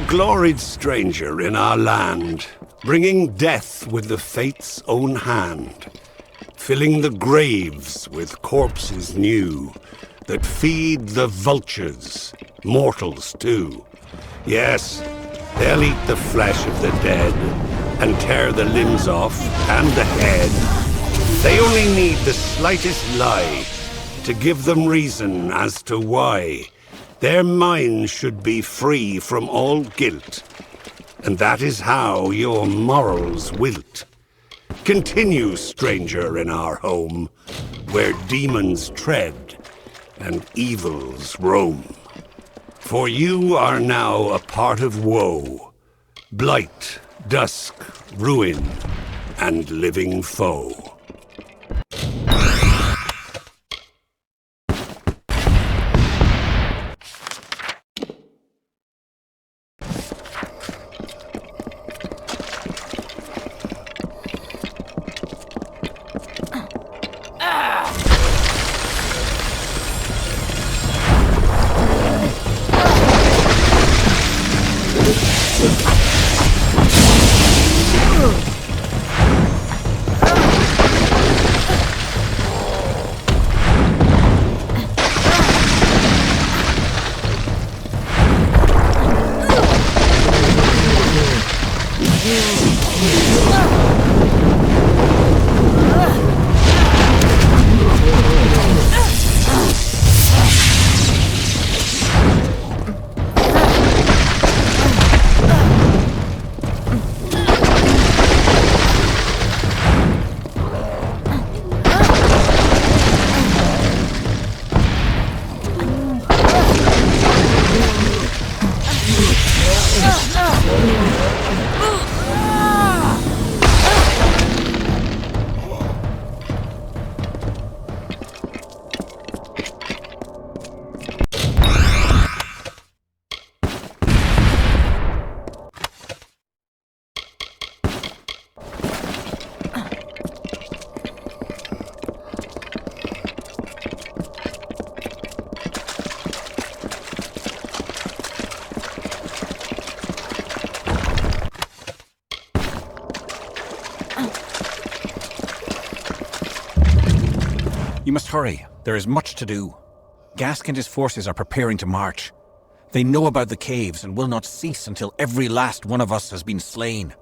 gloried stranger in our land, bringing death with the fate's own hand, filling the graves with corpses new, that feed the vultures, mortals too. Yes, they'll eat the flesh of the dead, and tear the limbs off, and the head. They only need the slightest lie to give them reason as to why their minds should be free from all guilt. And that is how your morals wilt. Continue, stranger, in our home, where demons tread and evils roam. For you are now a part of woe, blight, dusk, ruin, and living foe. You must hurry. There is much to do. Gask and his forces are preparing to march. They know about the caves and will not cease until every last one of us has been slain.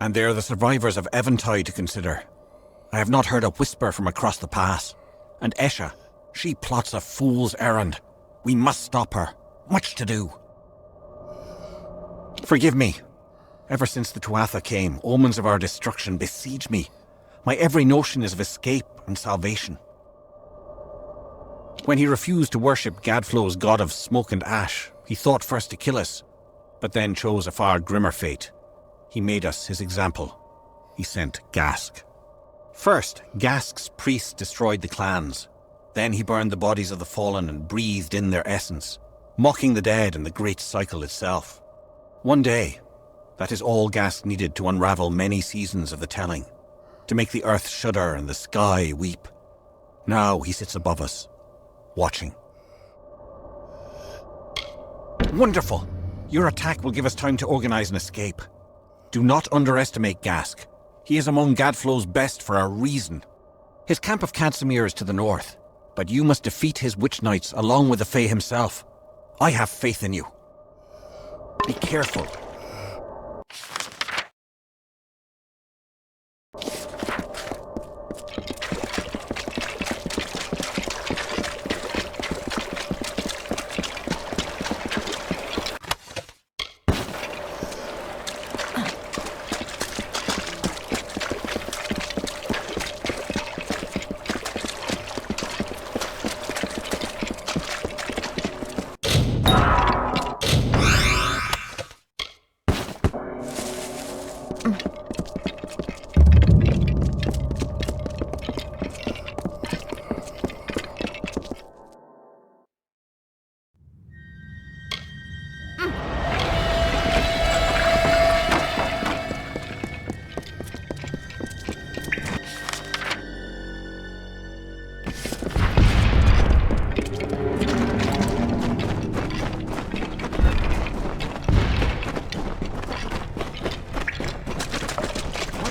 And there are the survivors of Eventide to consider. I have not heard a whisper from across the pass. And Esha, she plots a fool's errand. We must stop her. Much to do. Forgive me. Ever since the Tuatha came, omens of our destruction besiege me. My every notion is of escape and salvation. When he refused to worship Gadflow's god of smoke and ash, he thought first to kill us, but then chose a far grimmer fate. He made us his example. He sent Gask. First, Gask's priests destroyed the clans. Then he burned the bodies of the fallen and breathed in their essence, mocking the dead and the great cycle itself. One day, that is all Gask needed to unravel many seasons of the telling, to make the earth shudder and the sky weep. Now he sits above us, watching. Wonderful! Your attack will give us time to organize an escape. Do not underestimate Gask. He is among Gadflow's best for a reason. His camp of Cansimir is to the north, but you must defeat his witch knights along with the Fae himself. I have faith in you. Be careful.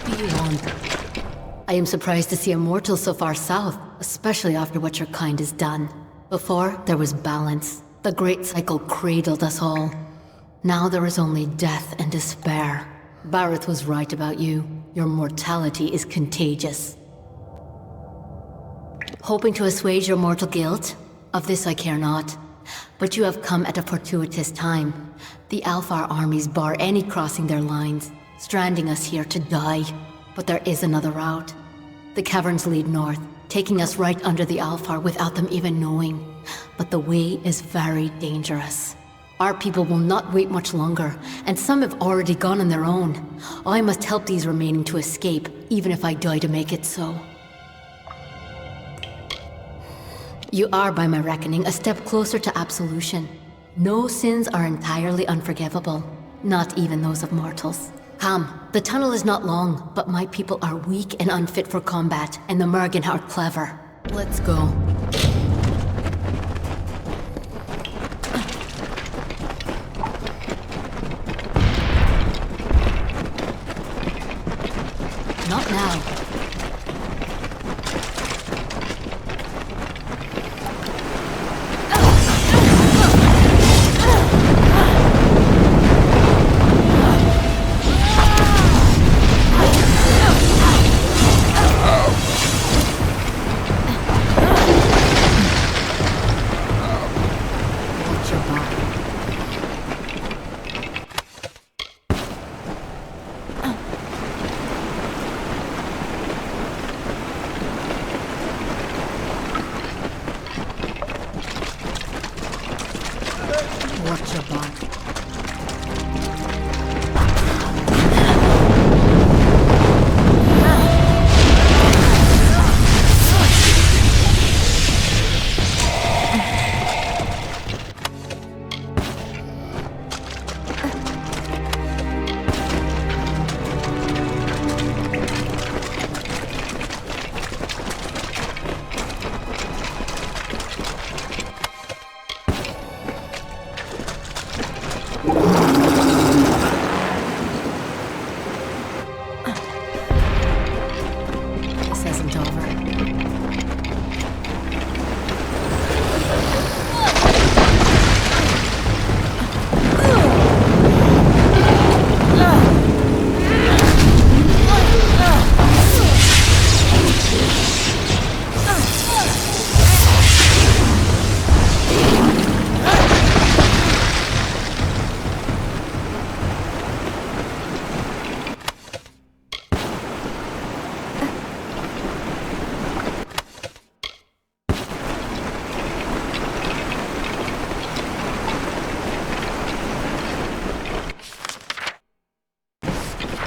What do you want? I am surprised to see a mortal so far south, especially after what your kind has done. Before, there was balance. The great cycle cradled us all. Now there is only death and despair. Bareth was right about you. Your mortality is contagious. Hoping to assuage your mortal guilt? Of this I care not. But you have come at a fortuitous time. The Alfar armies bar any crossing their lines, stranding us here to die. But there is another route. The caverns lead north, taking us right under the Alfar without them even knowing. But the way is very dangerous. Our people will not wait much longer, and some have already gone on their own. I must help these remaining to escape, even if I die to make it so. You are, by my reckoning, a step closer to absolution. No sins are entirely unforgivable, not even those of mortals. Come, the tunnel is not long, but my people are weak and unfit for combat, and the Mergen are clever. Let's go. Not now. Watch your back.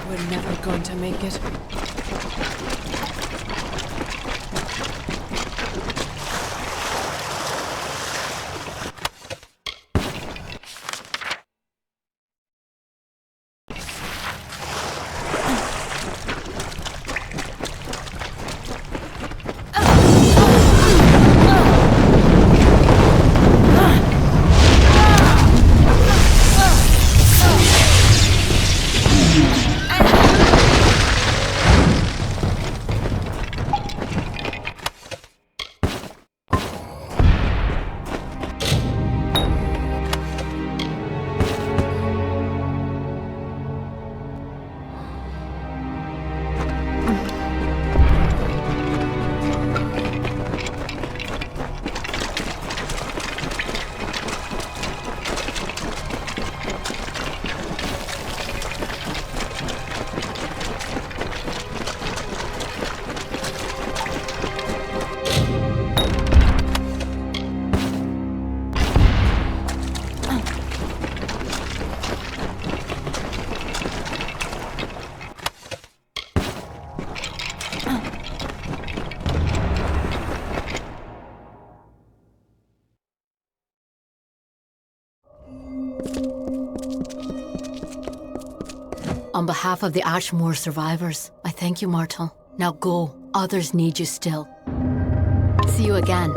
We're never going to make it. On behalf of the Ashmoor survivors, I thank you, mortal. Now go. Others need you still. See you again.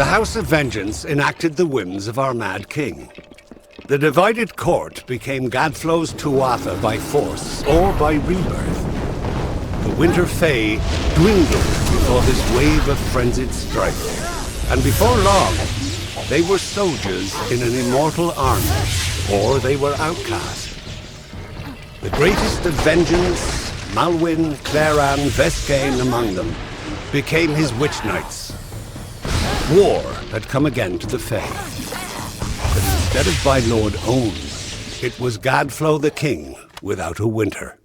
The House of Vengeance enacted the whims of our mad king. The divided court became Gadflow's Tuatha by force or by rebirth. The Winter Fae dwindled before this wave of frenzied strife, and before long, they were soldiers in an immortal army, or they were outcast. The greatest of Vengeance, Malwyn, Claran, Vescain among them, became his witch knights. War had come again to the Fae. But instead of by Lord Own, it was Gadflow the King without a winter.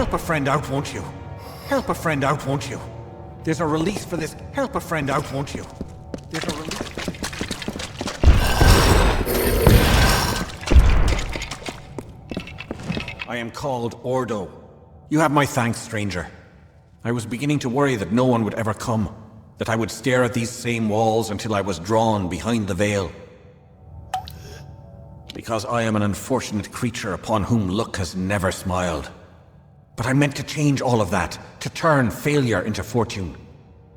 Help a friend out, won't you? Help a friend out, won't you? There's a release for this. Help a friend out, won't you? There's a release. I am called Ordo. You have my thanks, stranger. I was beginning to worry that no one would ever come, that I would stare at these same walls until I was drawn behind the veil. Because I am an unfortunate creature upon whom luck has never smiled. But I meant to change all of that, to turn failure into fortune.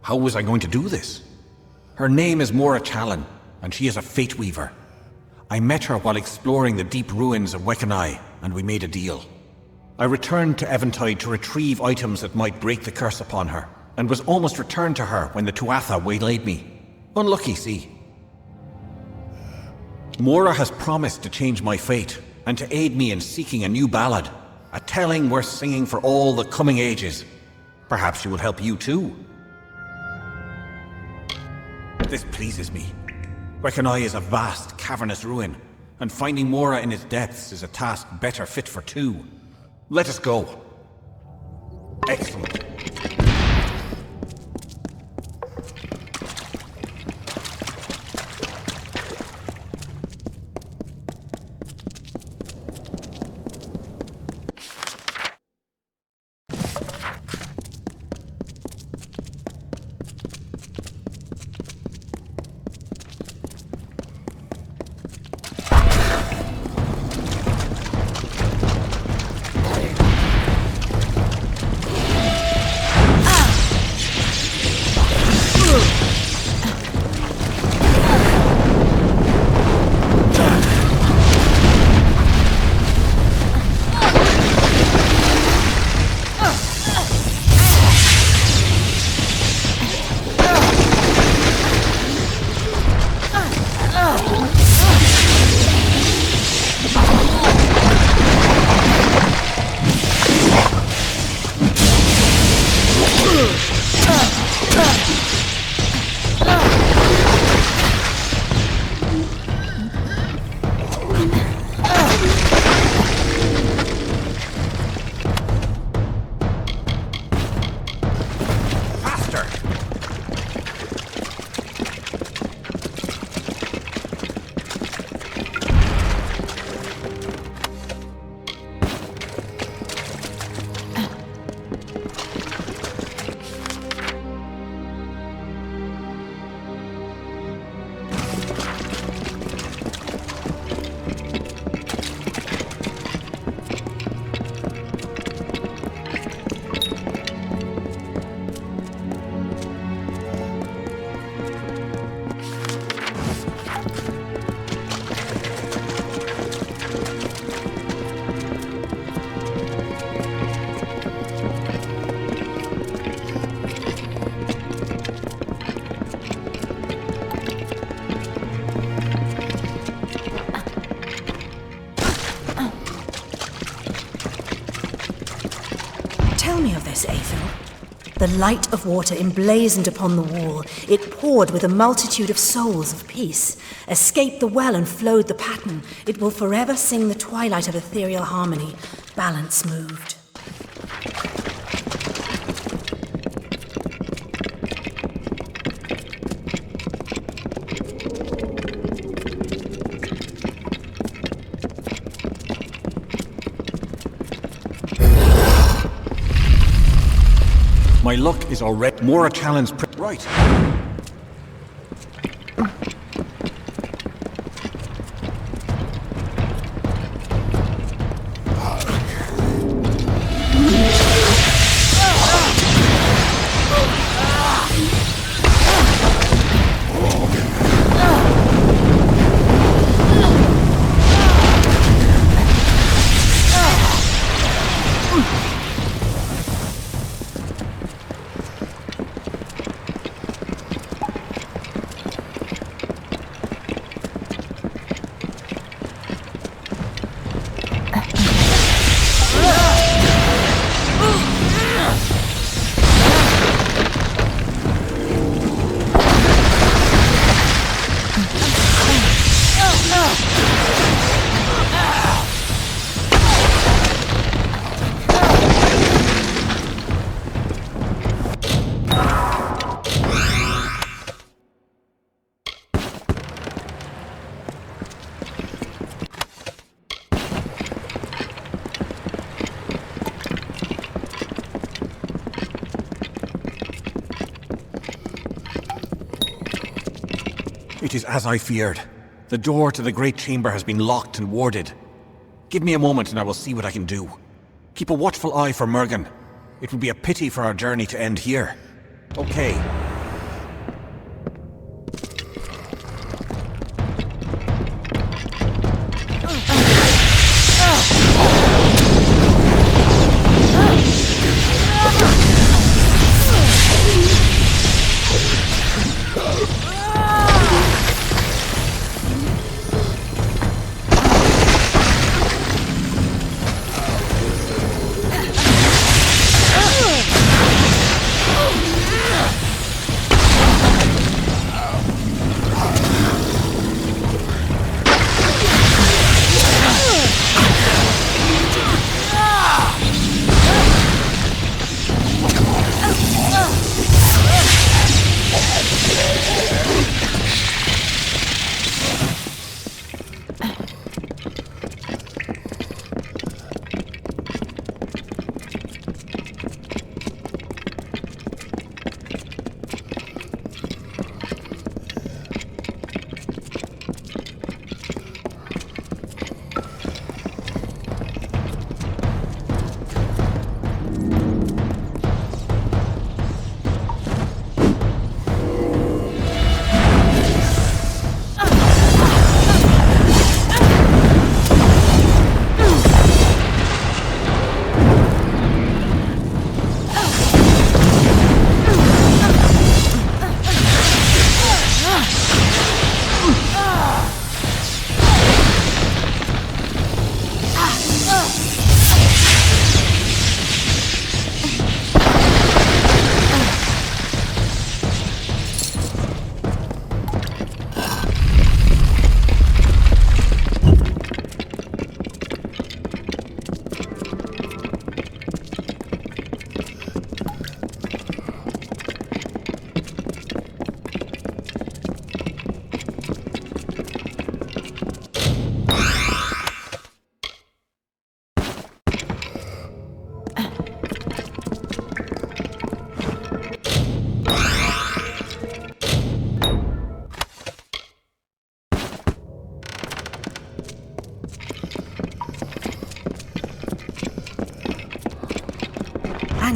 How was I going to do this? Her name is Mora Challen, and she is a fate weaver. I met her while exploring the deep ruins of Weconai, and we made a deal. I returned to Eventide to retrieve items that might break the curse upon her, and was almost returned to her when the Tuatha waylaid me. Unlucky, see. Mora has promised to change my fate, and to aid me in seeking a new ballad, a telling worth singing for all the coming ages. Perhaps she will help you too. This pleases me. Weconai is a vast, cavernous ruin, and finding Mora in its depths is a task better fit for two. Let us go. Excellent. The light of water emblazoned upon the wall. It poured with a multitude of souls of peace. Escaped the well and flowed the pattern. It will forever sing the twilight of ethereal harmony. Balance moved. My luck is already more a challenge. Right. It is as I feared. The door to the great chamber has been locked and warded. Give me a moment and I will see what I can do. Keep a watchful eye for Mergen. It would be a pity for our journey to end here. Okay.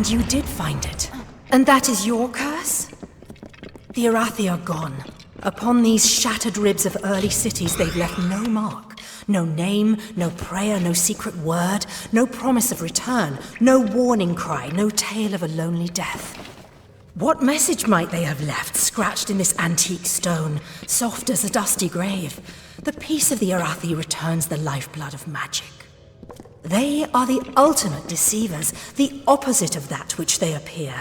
And you did find it. And that is your curse? The Arathi are gone. Upon these shattered ribs of early cities, they've left no mark. No name, no prayer, no secret word, no promise of return, no warning cry, no tale of a lonely death. What message might they have left, scratched in this antique stone, soft as a dusty grave? The peace of the Arathi returns the lifeblood of magic. They are the ultimate deceivers, the opposite of that which they appear.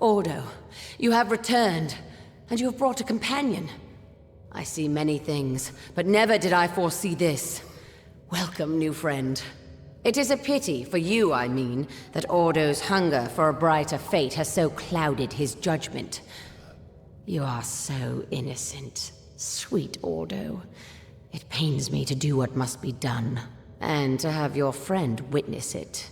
Ordo, you have returned, and you have brought a companion. I see many things, but never did I foresee this. Welcome, new friend. It is a pity, for you I mean, that Ordo's hunger for a brighter fate has so clouded his judgment. You are so innocent, sweet Ordo. It pains me to do what must be done, and to have your friend witness it.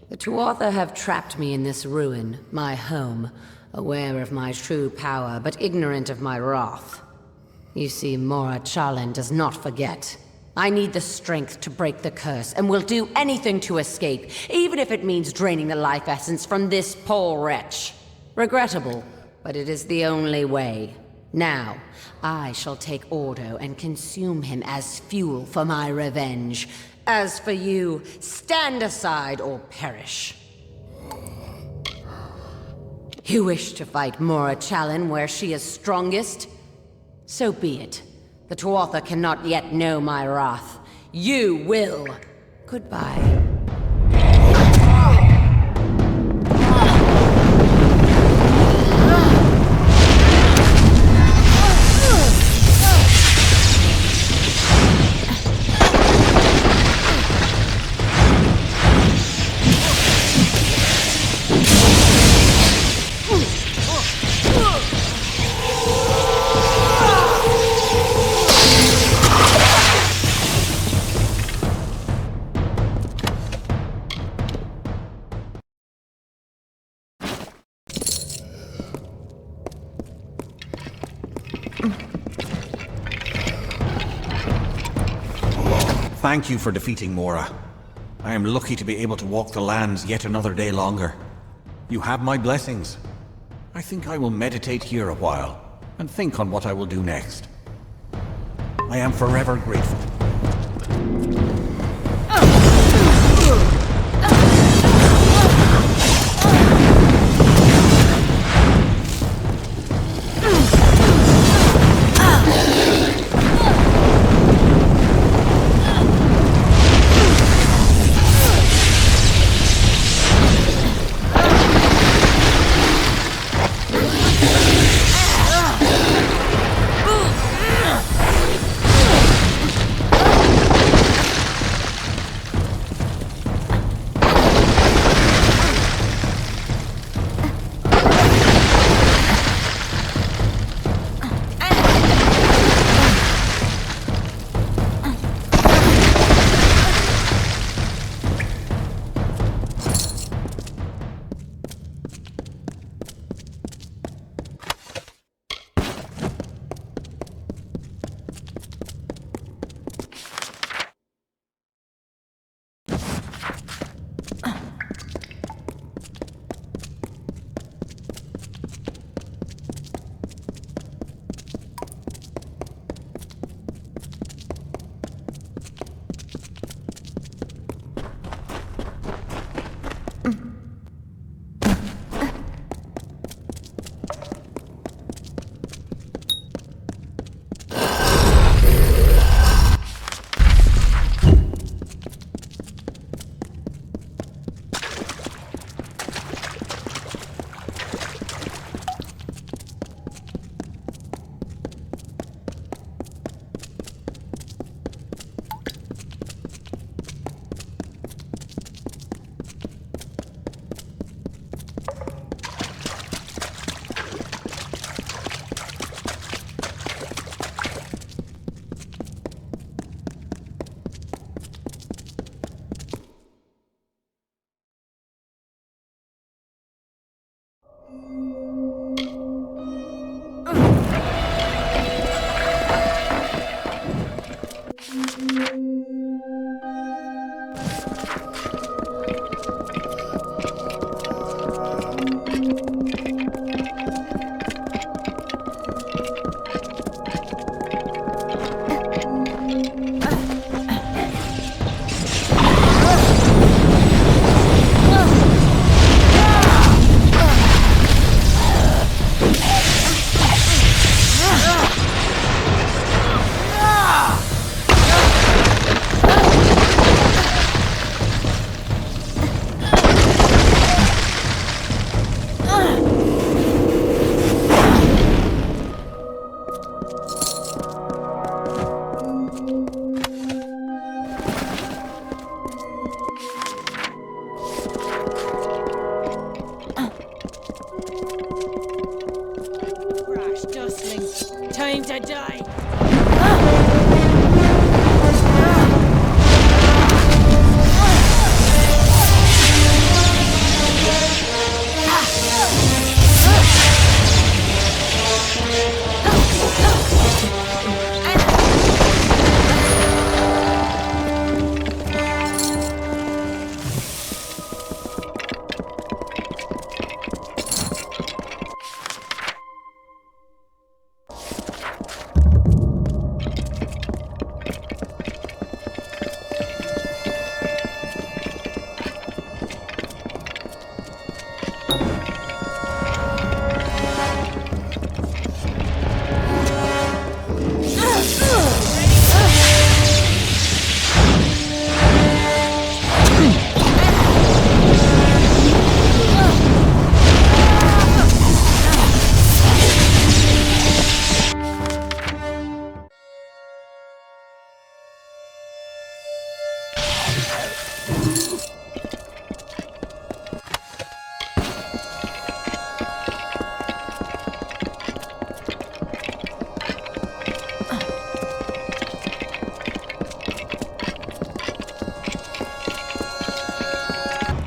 The Tuatha have trapped me in this ruin, my home, aware of my true power, but ignorant of my wrath. You see, Mora Challen does not forget. I need the strength to break the curse, and will do anything to escape, even if it means draining the life essence from this poor wretch. Regrettable, but it is the only way. Now, I shall take Ordo and consume him as fuel for my revenge. As for you, stand aside or perish. You wish to fight Mora Challen where she is strongest? So be it. The Tuatha cannot yet know my wrath. You will. Goodbye. Thank you for defeating Mora. I am lucky to be able to walk the lands yet another day longer. You have my blessings. I think I will meditate here a while, and think on what I will do next. I am forever grateful.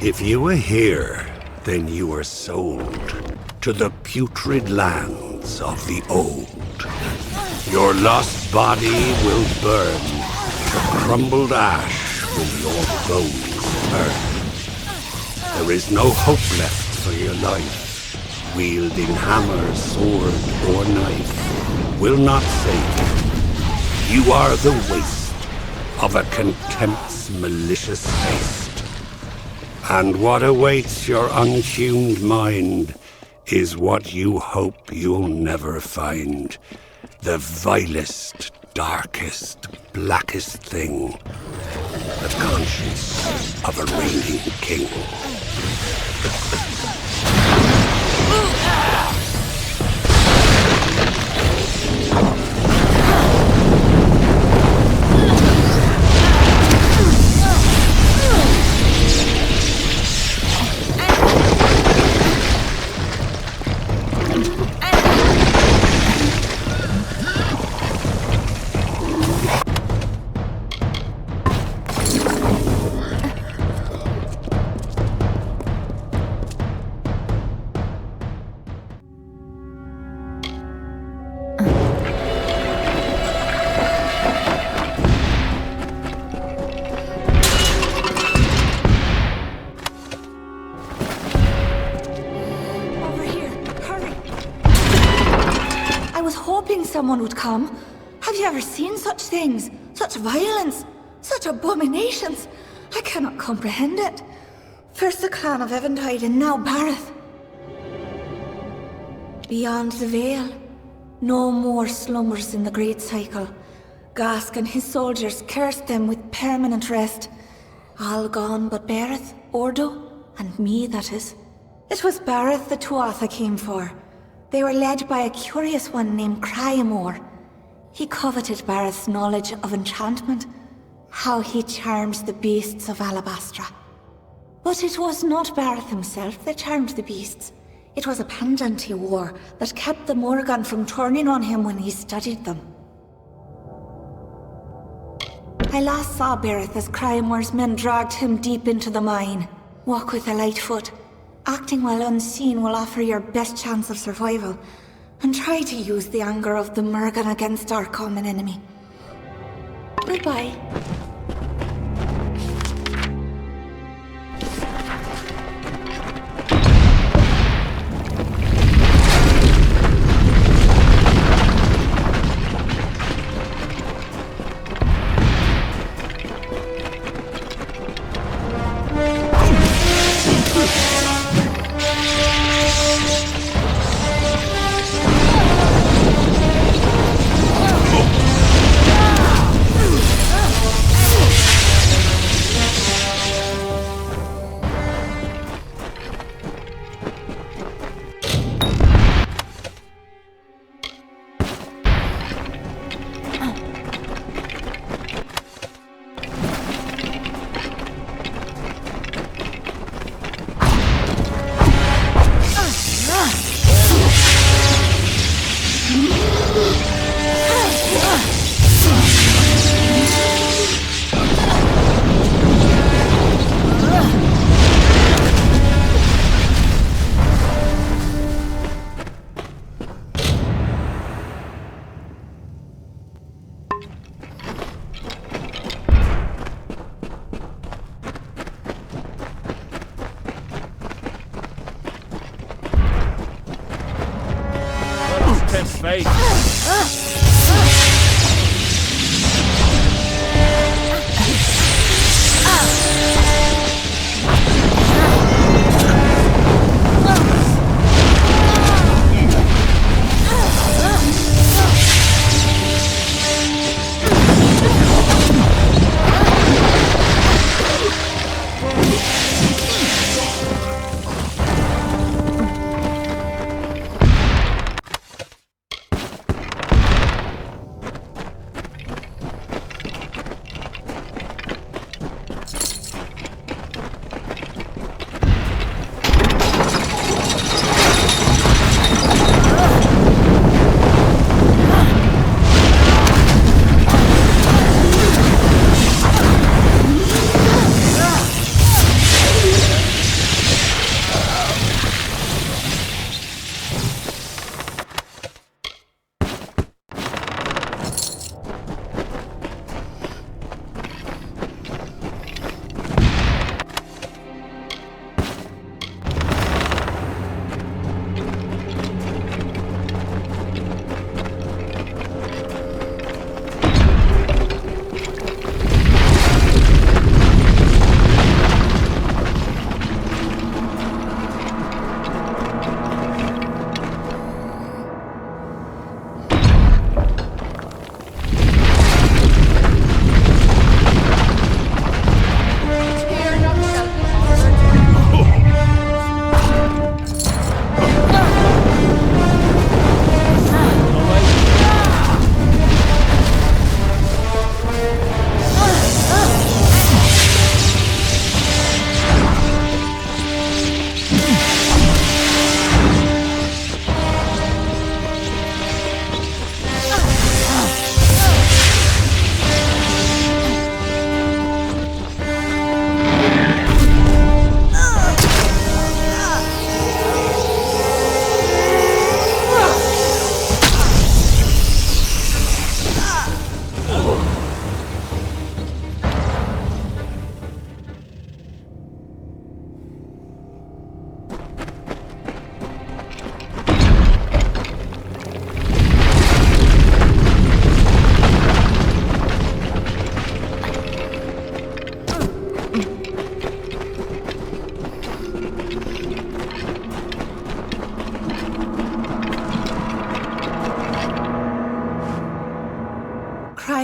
If you were here, then you were sold to the putrid lands of the old. Your lost body will burn to crumbled ash when your bones burn. There is no hope left for your life. Wielding hammer, sword, or knife will not save you. You are the waste of a contempt's malicious taste. And what awaits your untuned mind is what you hope you'll never find. The vilest, darkest, blackest thing. The conscience of a reigning king. Someone would come. Have you ever seen such things? Such violence? Such abominations? I cannot comprehend it. First the clan of Eventide and now Bareth. Beyond the veil, no more slumbers in the great cycle. Gask and his soldiers cursed them with permanent rest. All gone but Bareth, Ordo, and me, that is. It was Bareth the Tuatha came for. They were led by a curious one named Amalur. He coveted Bareth's knowledge of enchantment, how he charms the beasts of Alabastra. But it was not Bareth himself that charmed the beasts. It was a pendant he wore that kept the Morgan from turning on him when he studied them. I last saw Bareth as Amalur's men dragged him deep into the mine. Walk with a light foot. Acting while unseen will offer your best chance of survival, and try to use the anger of the Morgan against our common enemy. Goodbye.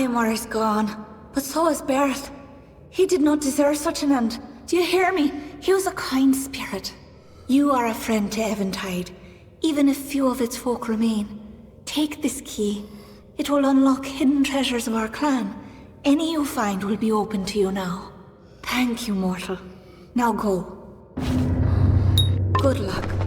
Ymar is gone, but so is Bareth. He did not deserve such an end. Do you hear me? He was a kind spirit. You are a friend to Eventide, even if few of its folk remain. Take this key. It will unlock hidden treasures of our clan. Any you find will be open to you now. Thank you, mortal. Now go. Good luck.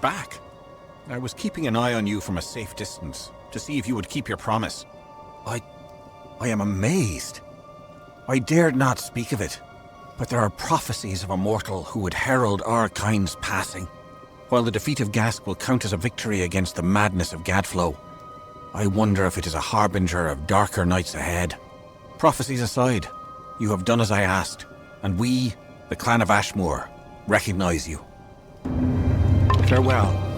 back. I was keeping an eye on you from a safe distance, to see if you would keep your promise. I am amazed. I dared not speak of it, but there are prophecies of a mortal who would herald our kind's passing, while the defeat of Gask will count as a victory against the madness of Gadflow. I wonder if it is a harbinger of darker nights ahead. Prophecies aside, you have done as I asked, and we, the clan of Ashmoor, recognize you. Farewell.